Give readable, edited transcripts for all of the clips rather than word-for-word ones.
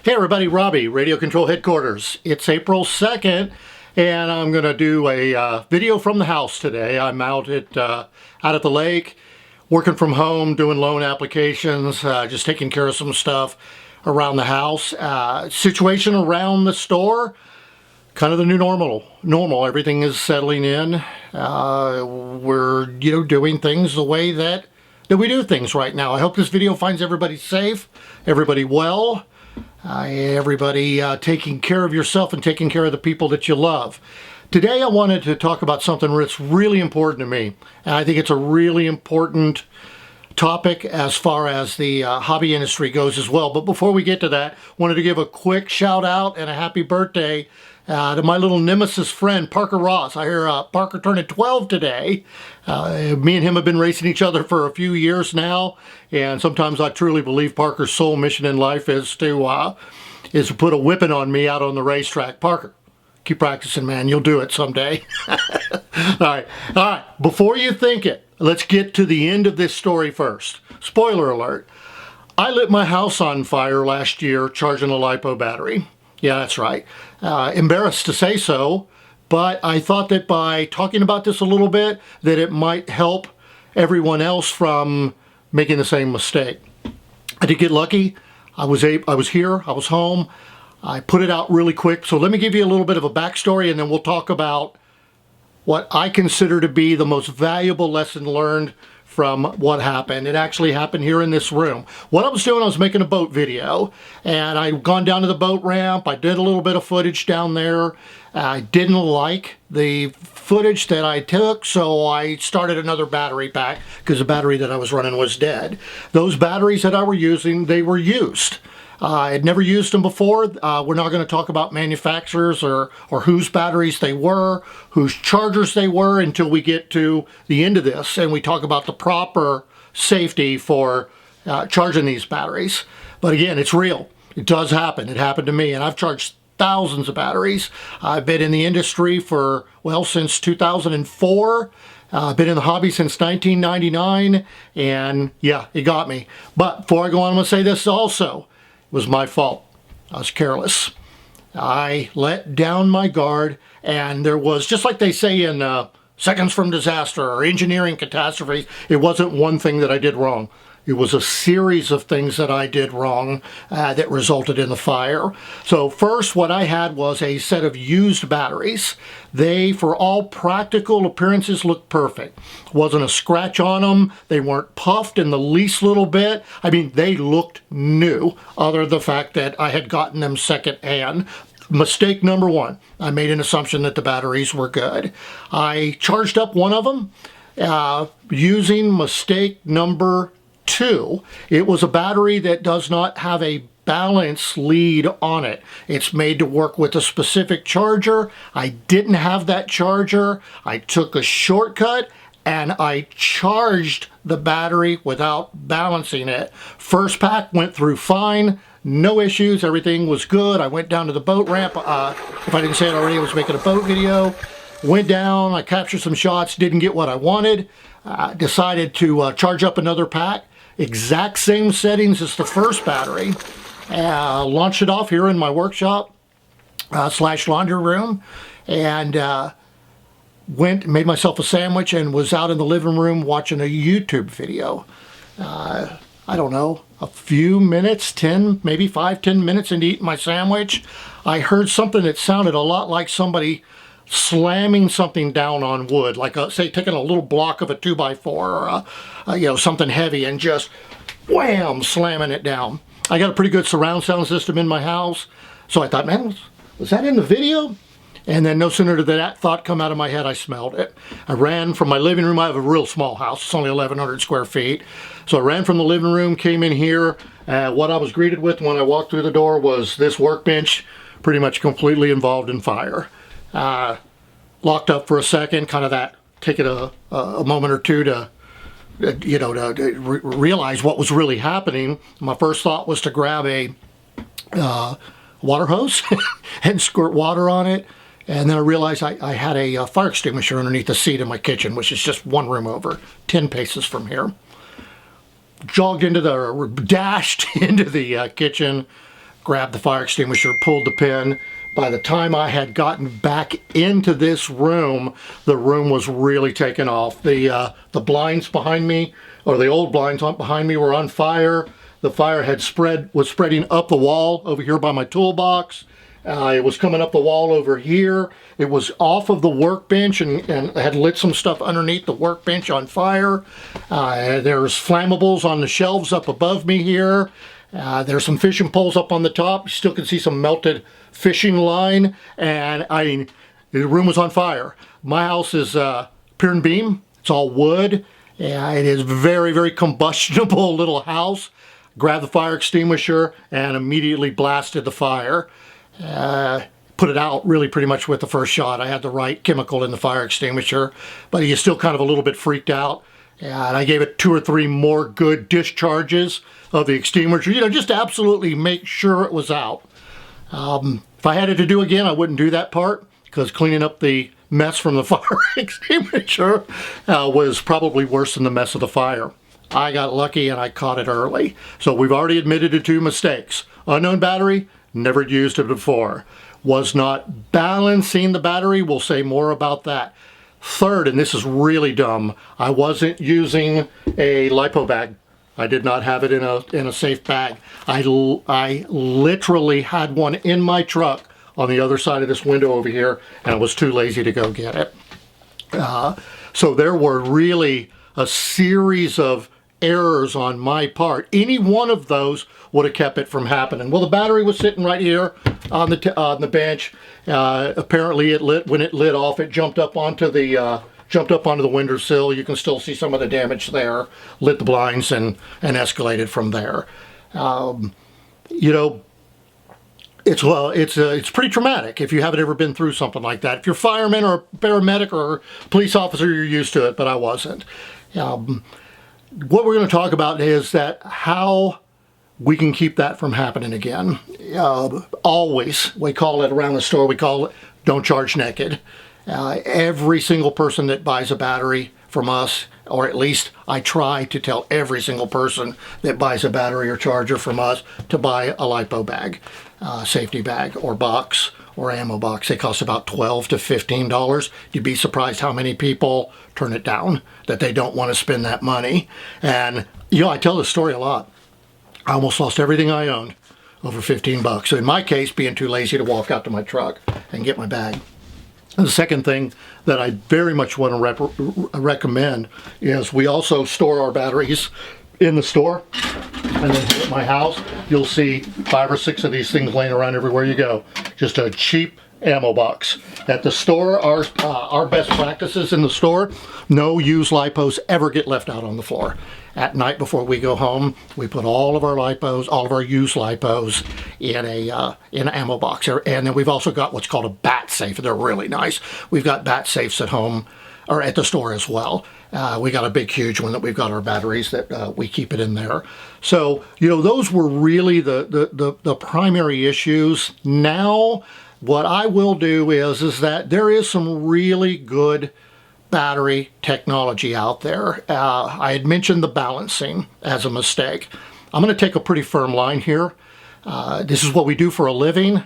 Hey everybody, Robbie, Radio Control Headquarters. It's April 2nd, and I'm going to do a video from the house today. I'm out at the lake, working from home, doing loan applications, just taking care of some stuff around the house. Situation around the store, kind of the new normal. Everything is settling in. We're doing things the way that we do things right now. I hope this video finds everybody safe, everybody well. Everybody taking care of yourself and taking care of the people that you love. Today I wanted to talk about something that's really important to me. And I think it's a really important topic as far as the hobby industry goes as well. But before we get to that, wanted to give a quick shout out and a happy birthday to my little nemesis friend, Parker Ross. I hear Parker turning 12 today. Me and him have been racing each other for a few years now, and sometimes I truly believe Parker's sole mission in life is to put a whipping on me out on the racetrack. Parker, keep practicing, man. You'll do it someday. All right. Before you think it, let's get to the end of this story first. Spoiler alert. I lit my house on fire last year charging a LIPO battery. Yeah, that's right. Embarrassed to say so, but I thought that by talking about this a little bit, that it might help everyone else from making the same mistake. I did get lucky. I was here, I was home. I put it out really quick. So let me give you a little bit of a backstory, and then we'll talk about what I consider to be the most valuable lesson learned from what happened. It actually happened here in this room. What I was doing, I was making a boat video, and I'd gone down to the boat ramp. I did a little bit of footage down there. I didn't like the footage that I took, so I started another battery pack because the battery that I was running was dead. Those batteries that I were using, they were used. I had never used them before. We're not going to talk about manufacturers or whose batteries they were, whose chargers they were, until we get to the end of this and we talk about the proper safety for charging these batteries. But again, it's real. It does happen. It happened to me, and I've charged thousands of batteries. I've been in the industry for, well, since 2004. I've been in the hobby since 1999, and yeah, it got me. But before I go on, I'm going to say this also. Was my fault. I was careless. I let down my guard, and there was, just like they say in Seconds from Disaster or engineering catastrophes, it wasn't one thing that I did wrong. It was a series of things that I did wrong that resulted in the fire. So first, what I had was a set of used batteries. They, for all practical appearances, looked perfect. Wasn't a scratch on them. They weren't puffed in the least little bit. I mean, they looked new, other than the fact that I had gotten them secondhand. Mistake number one, I made an assumption that the batteries were good. I charged up one of them using mistake number 2. It was a battery that does not have a balance lead on it. It's made to work with a specific charger. I didn't have that charger. I took a shortcut and I charged the battery without balancing it. First pack went through fine. No issues. Everything was good. I went down to the boat ramp. If I didn't say it already, I was making a boat video. Went down. I captured some shots. Didn't get what I wanted. Decided to charge up another pack. Exact same settings as the first battery. Launched it off here in my workshop slash laundry room, and made myself a sandwich and was out in the living room watching a YouTube video. I don't know, a few minutes, 10, maybe 5-10 minutes into eating my sandwich, I heard something that sounded a lot like somebody slamming something down on wood, like say taking a little block of a 2x4 or something heavy and just wham, slamming it down. I got a pretty good surround sound system in my house, so I thought, man, was that in the video? And then no sooner did that thought come out of my head, I smelled it. I ran from my living room. I have a real small house. It's only 1,100 square feet. So I ran from the living room, came in here. What I was greeted with when I walked through the door was this workbench pretty much completely involved in fire. Locked up for a second, kind of that, taking a moment or two to realize what was really happening. My first thought was to grab a water hose and squirt water on it. And then I realized I had a fire extinguisher underneath the seat in my kitchen, which is just one room over, 10 paces from here. Dashed into the kitchen, grabbed the fire extinguisher, pulled the pin. By the time I had gotten back into this room, the room was really taken off. The blinds behind me, or the old blinds behind me, were on fire. The fire was spreading up the wall over here by my toolbox. It was coming up the wall over here. It was off of the workbench and had lit some stuff underneath the workbench on fire. There's flammables on the shelves up above me here. There's some fishing poles up on the top. You still can see some melted fishing line. And I mean, the room was on fire. My house is pier and beam. It's all wood. It is very, very combustible little house. Grabbed the fire extinguisher and immediately blasted the fire. Put it out really pretty much with the first shot. I had the right chemical in the fire extinguisher, but you're still kind of a little bit freaked out. And I gave it 2 or 3 more good discharges of the extinguisher, you know, just to absolutely make sure it was out. If I had it to do again, I wouldn't do that part, because cleaning up the mess from the fire extinguisher was probably worse than the mess of the fire. I got lucky and I caught it early. So we've already admitted to 2 mistakes. Unknown battery, never used it before. Was not balancing the battery. We'll say more about that. Third, and this is really dumb, I wasn't using a LIPO bag. I did not have it in a safe bag. I literally had one in my truck on the other side of this window over here, and I was too lazy to go get it. So there were really a series of errors on my part. Any one of those would have kept it from happening. Well, the battery was sitting right here on the bench. Apparently, it lit when it lit off. It jumped up onto the windowsill. You can still see some of the damage there. Lit the blinds and escalated from there. You know, it's pretty traumatic if you haven't ever been through something like that. If you're a fireman or a paramedic or a police officer, you're used to it, but I wasn't. What we're going to talk about is that how we can keep that from happening again. Always, we call it around the store, we call it don't charge naked. Every single person that buys a battery from us, or at least I try to tell every single person that buys a battery or charger from us to buy a LIPO bag, safety bag or box or ammo box. They cost about $12 to $15. You'd be surprised how many people turn it down, that they don't want to spend that money. And, you know, I tell this story a lot. I almost lost everything I owned over $15. So in my case, being too lazy to walk out to my truck and get my bag. And the second thing that I very much want to recommend is we also store our batteries in the store. And then here at my house, you'll see 5 or 6 of these things laying around everywhere you go. Just a cheap ammo box. At the store, our best practices in the store, no used LIPOs ever get left out on the floor. At night before we go home, we put all of our LIPOs, all of our used LIPOs in an ammo box. And then we've also got what's called a bat safe. They're really nice. We've got bat safes at home, or at the store as well. We got a big, huge one that we've got our batteries that we keep it in there. So, you know, those were really the primary issues. Now, what I will do is that there is some really good battery technology out there. I had mentioned the balancing as a mistake. I'm going to take a pretty firm line here. This is what we do for a living.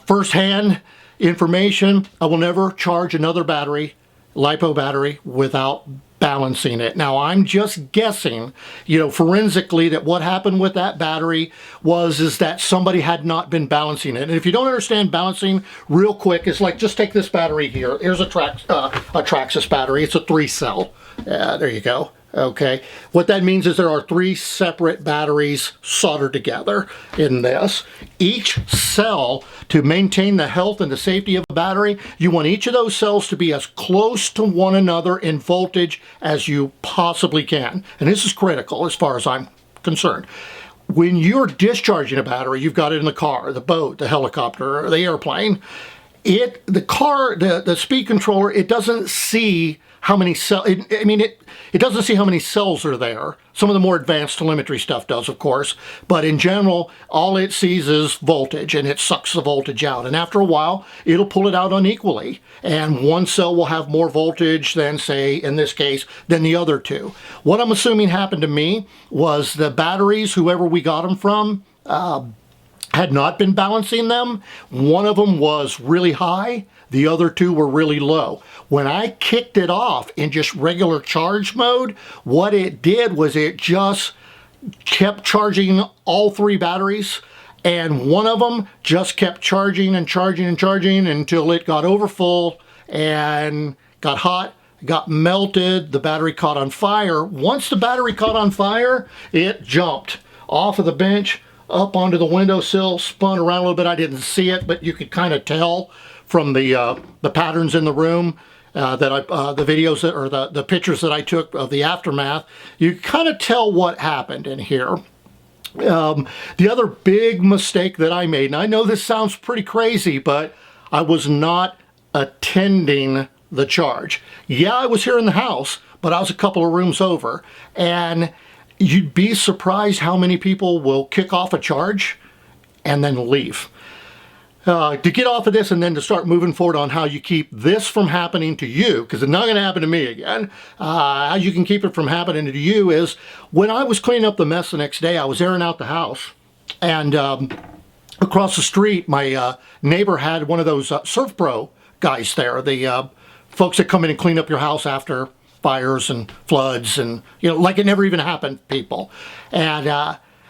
Firsthand information, I will never charge another battery, LIPO battery, without balancing it. Now, I'm just guessing, you know, forensically, that what happened with that battery is that somebody had not been balancing it. And if you don't understand balancing, real quick, it's like, just take this battery here. Here's a Traxxas battery. It's a 3-cell. There you go. Okay. What that means is there are 3 separate batteries soldered together in this. Each cell, to maintain the health and the safety of a battery, you want each of those cells to be as close to one another in voltage as you possibly can. And this is critical as far as I'm concerned. When you're discharging a battery, you've got it in the car, the boat, the helicopter, or the airplane. The speed controller, it doesn't see how many cells, it doesn't see how many cells are there. Some of the more advanced telemetry stuff does, of course, but in general, all it sees is voltage, and it sucks the voltage out. And after a while, it'll pull it out unequally, and one cell will have more voltage than, say, in this case, than the other 2. What I'm assuming happened to me was the batteries, whoever we got them from, had not been balancing them. One of them was really high, the other two were really low. When I kicked it off in just regular charge mode, what it did was it just kept charging all three batteries, and one of them just kept charging and charging and charging until it got over full and got hot, got melted, the battery caught on fire. Once the battery caught on fire, it jumped off of the bench, up onto the windowsill, spun around a little bit. I didn't see it, but you could kind of tell from the patterns in the room the videos that, or the pictures that I took of the aftermath. You kind of tell what happened in here. The other big mistake that I made, and I know this sounds pretty crazy, but I was not attending the charge. Yeah, I was here in the house, but I was a couple of rooms over, and you'd be surprised how many people will kick off a charge and then leave. To get off of this and then to start moving forward on how you keep this from happening to you, because it's not going to happen to me again, how you can keep it from happening to you is, when I was cleaning up the mess the next day, I was airing out the house, and across the street, my neighbor had one of those Surf Pro guys there, the folks that come in and clean up your house after fires and floods and, you know, like it never even happened people. And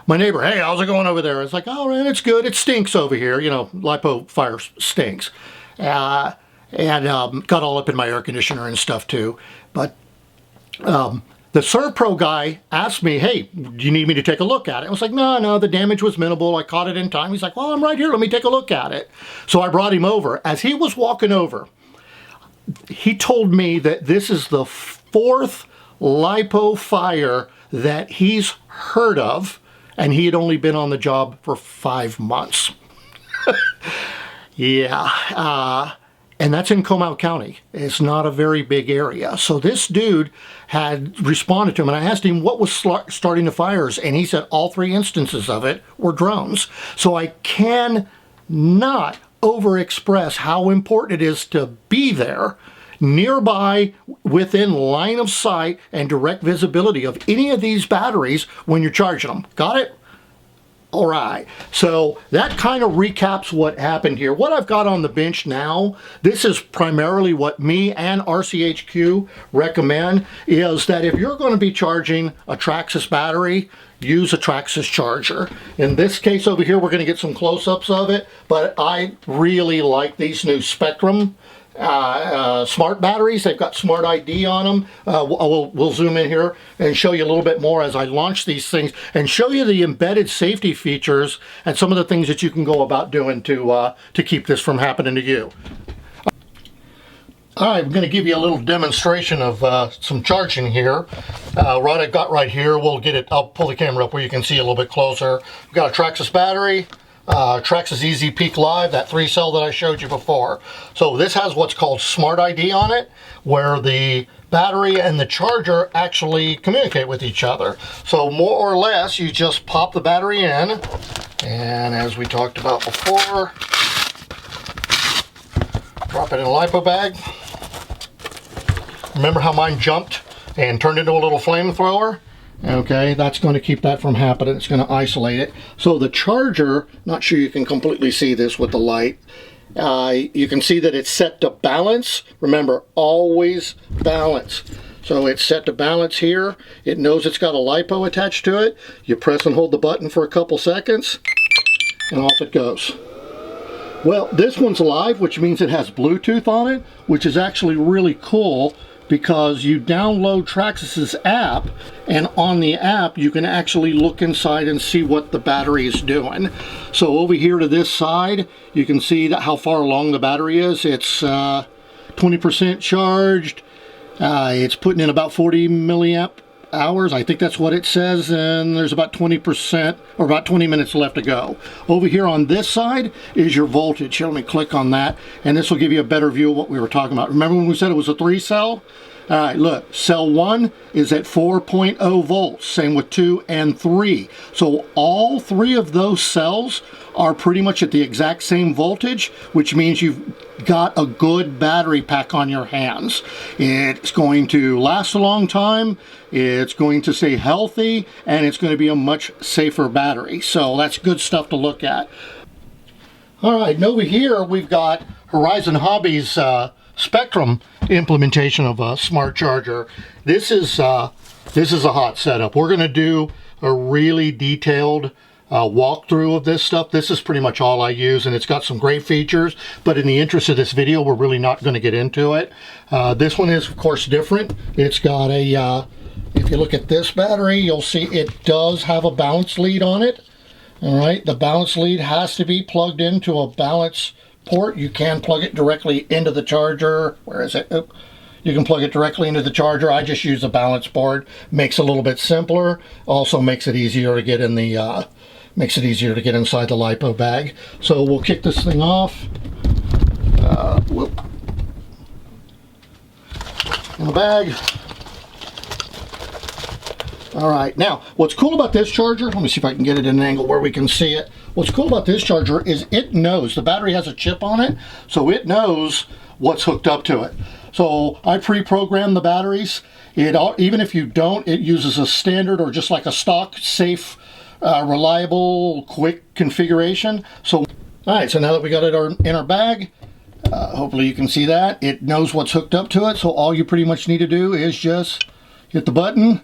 my neighbor, hey, how's it going over there? It's like, oh man, it's good. It stinks over here. You know, LIPO fire stinks. Got all up in my air conditioner and stuff too. But the Surf Pro guy asked me, hey, do you need me to take a look at it? I was like, no, the damage was minimal. I caught it in time. He's like, well, I'm right here. Let me take a look at it. So I brought him over. As he was walking over, he told me that this is the fourth LIPO fire that he's heard of, and he had only been on the job for 5 months. Yeah, and that's in Comal County. It's not a very big area. So this dude had responded to him, and I asked him what was starting the fires, and he said all three instances of it were drones. So I cannot overexpress how important it is to be there, nearby, within line of sight and direct visibility of any of these batteries when you're charging them. Got it? All right, so that kind of recaps what happened here. What I've got on the bench now, this is primarily what me and RCHQ recommend, is that if you're going to be charging a Traxxas battery, use a Traxxas charger. In this case over here, we're going to get some close-ups of it, but I really like these new Spectrum smart batteries. They've got smart ID on them. We'll zoom in here and show you a little bit more as I launch these things and show you the embedded safety features and some of the things that you can go about doing to keep this from happening to you. All right, I'm going to give you a little demonstration of some charging here. What I've got right here, we'll get it, I'll pull the camera up where you can see a little bit closer. We've got a Traxxas battery. Traxxas Easy Peak Live, that 3-cell that I showed you before. So this has what's called Smart ID on it, where the battery and the charger actually communicate with each other. So more or less, you just pop the battery in, and as we talked about before, drop it in a LIPO bag. Remember how mine jumped and turned into a little flamethrower? Okay, that's going to keep that from happening. It's going to isolate it. So the charger, not sure you can completely see this with the light. You can see that it's set to balance. Remember, always balance. So it's set to balance here. It knows it's got a LIPO attached to it. You press and hold the button for a couple seconds, and off it goes. Well, this one's live, which means it has Bluetooth on it, which is actually really cool, because you download Traxxas's app, and on the app you can actually look inside and see what the battery is doing. So over here to this side, you can see that how far along the battery is. It's 20% charged. It's putting in about 40 milliamp hours. I think that's what it says, and there's about 20% or about 20 minutes left to go. Over here on this side is your voltage. Here, let me click on that, and this will give you a better view of what we were talking about. Remember when we said it was a 3-cell? All right, look, cell 1 is at 4.0 volts, same with 2 and 3. So all 3 of those cells are pretty much at the exact same voltage, which means you've got a good battery pack on your hands. It's going to last a long time, it's going to stay healthy, and it's going to be a much safer battery. So that's good stuff to look at. All right, and over here we've got Horizon Hobbies Spectrum implementation of a smart charger. This is a hot setup. We're going to do a really detailed walkthrough of this stuff. This is pretty much all I use, and it's got some great features, but in the interest of this video, we're really not going to get into it. This one is, of course, different. It's got a, if you look at this battery, you'll see it does have a balance lead on it. All right, the balance lead has to be plugged into a balance port. You can plug it directly into the charger. Where is it? Oop. You can plug it directly into the charger. I just use a balance board. Makes it a little bit simpler. Also makes it easier to get in the inside the LIPO bag. So we'll kick this thing off. Whoop. In the bag. All right, now what's cool about this charger, let me see if I can get it in an angle where we can see it. What's cool about this charger is it knows, the battery has a chip on it, so it knows what's hooked up to it. So I pre-programmed the batteries. Even if you don't, it uses a standard or just like a stock, safe, reliable, quick configuration. So, all right, so now that we got it in our bag, hopefully you can see that. It knows what's hooked up to it, so all you pretty much need to do is just hit the button.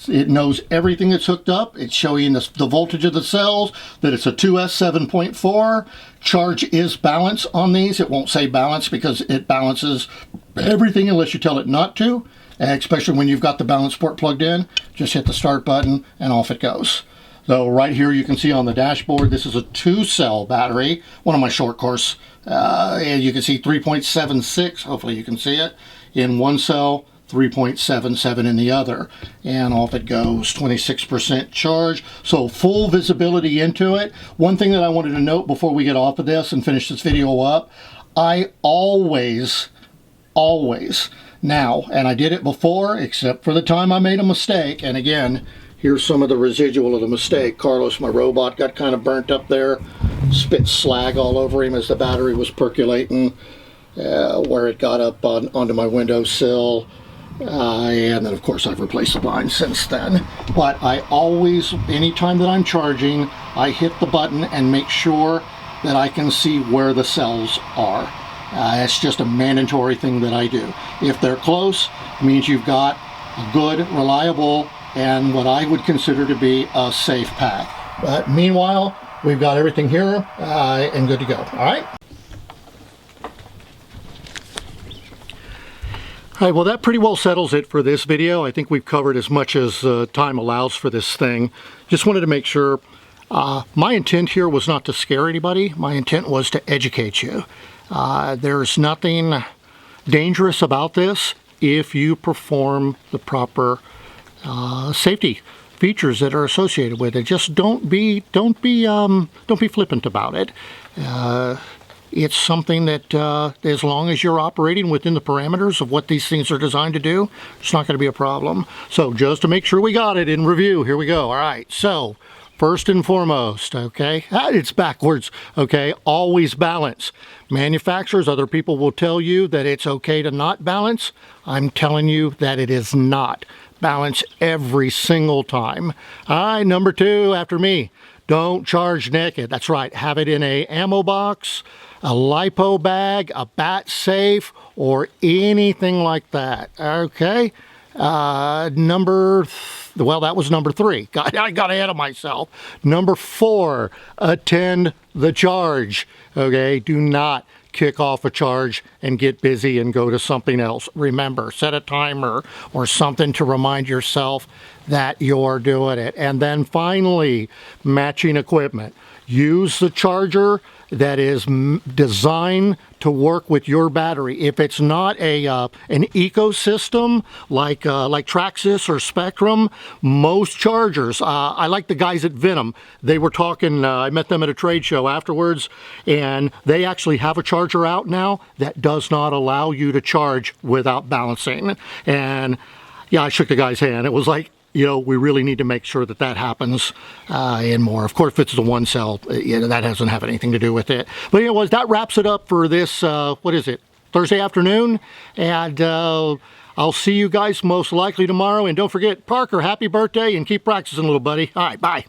It knows everything that's hooked up. It's showing the voltage of the cells, that it's a 2S 7.4. Charge is balance on these. It won't say balance because it balances everything unless you tell it not to, especially when you've got the balance port plugged in. Just hit the start button and off it goes. So right here you can see on the dashboard, this is a 2-cell battery, one of my short course. And you can see 3.76, hopefully you can see it, in one cell. 3.77 in the other, and off it goes. 26% charge, so full visibility into it. One thing that I wanted to note before we get off of this and finish this video up, I always now, and I did it before except for the time I made a mistake, and again, here's some of the residual of the mistake. Carlos, my robot, got kind of burnt up there, spit slag all over him as the battery was percolating, where it got up onto my windowsill. And then of course I've replaced the line since then. But I always, anytime that I'm charging, I hit the button and make sure that I can see where the cells are. It's just a mandatory thing that I do. If they're close, it means you've got a good, reliable, and what I would consider to be a safe pack. But meanwhile, we've got everything here and good to go. All right. All right, well, that pretty well settles it for this video. I think we've covered as much as time allows for this thing. Just wanted to make sure. My intent here was not to scare anybody. My intent was to educate you. There's nothing dangerous about this if you perform the proper safety features that are associated with it. Just don't be flippant about it. It's something that, as long as you're operating within the parameters of what these things are designed to do, it's not going to be a problem. So just to make sure we got it in review, here we go. All right, so first and foremost, okay, it's backwards, okay, always balance. Manufacturers, other people will tell you that it's okay to not balance. I'm telling you that it is not. Balance every single time. All right, number 2 after me. Don't charge naked. That's right, have it in a ammo box, a LIPO bag, a bat safe, or anything like that. Okay, well, that was number 3. I got ahead of myself. Number 4, attend the charge. Okay, do not kick off a charge and get busy and go to something else. Remember, set a timer or something to remind yourself that you're doing it. And then finally, matching equipment. Use the charger that is designed to work with your battery. If it's not an ecosystem like Traxxas or Spectrum, most chargers, I like the guys at Venom. They were talking, I met them at a trade show afterwards, and they actually have a charger out now that does not allow you to charge without balancing. And yeah, I shook the guy's hand. It was like, you know, we really need to make sure that that happens and more. Of course, if it's the one cell, you know, that doesn't have anything to do with it. But anyways, that wraps it up for this, what is it, Thursday afternoon? And I'll see you guys most likely tomorrow. And don't forget, Parker, happy birthday, and keep practicing, little buddy. All right, bye.